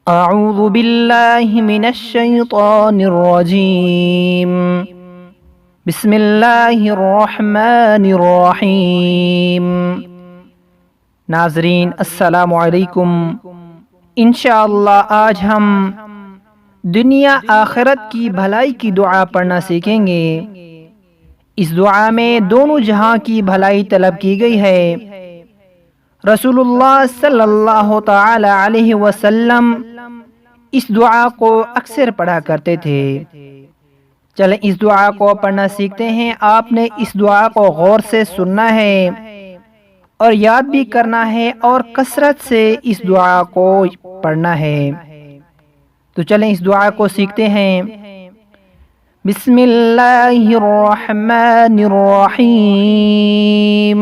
اعوذ باللہ من الشیطان الرجیم بسم اللہ الرحمن الرحیم۔ ناظرین السلام علیکم۔ انشاءاللہ آج ہم دنیا آخرت کی بھلائی کی دعا پڑھنا سیکھیں گے۔ اس دعا میں دونوں جہاں کی بھلائی طلب کی گئی ہے۔ رسول اللہ صلی اللہ تعالی علیہ وسلم اس دعا کو اکثر پڑھا کرتے تھے۔ چلیں اس دعا کو پڑھنا سیکھتے ہیں۔ آپ نے اس دعا کو غور سے سننا ہے اور یاد بھی کرنا ہے اور کثرت سے اس دعا کو پڑھنا ہے۔ تو چلیں اس دعا کو سیکھتے ہیں۔ بسم اللہ الرحمن الرحیم۔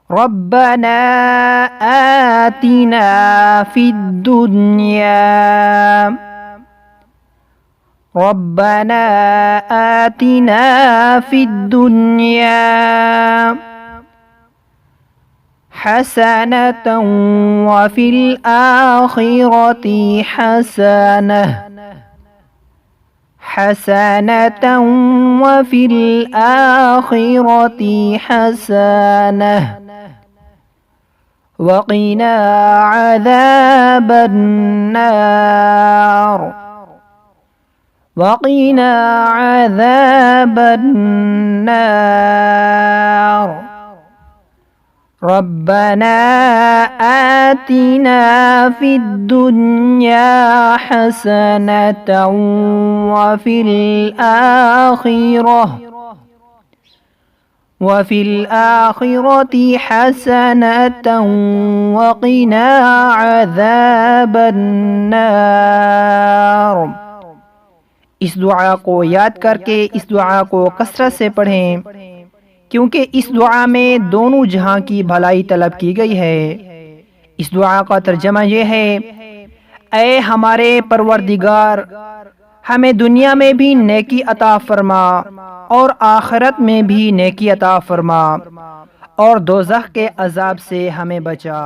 ربنا آتنا فی الدنیا ربنا آتنا فی الدنیا حسنة وفی الآخرة حسنة وفی الآخرة حسنة وقنا عذاب النار وقنا عذاب النار ربنا آتنا في الدنيا حسنة وفي الآخرة حسنة وقنا عذاب النار۔ اس دعا کو یاد کر کے اس دعا کو کثرت سے پڑھیں، کیونکہ اس دعا میں دونوں جہاں کی بھلائی طلب کی گئی ہے۔ اس دعا کا ترجمہ یہ ہے: اے ہمارے پروردگار، ہمیں دنیا میں بھی نیکی عطا فرما اور آخرت میں بھی نیکی عطا فرما اور دوزخ کے عذاب سے ہمیں بچا۔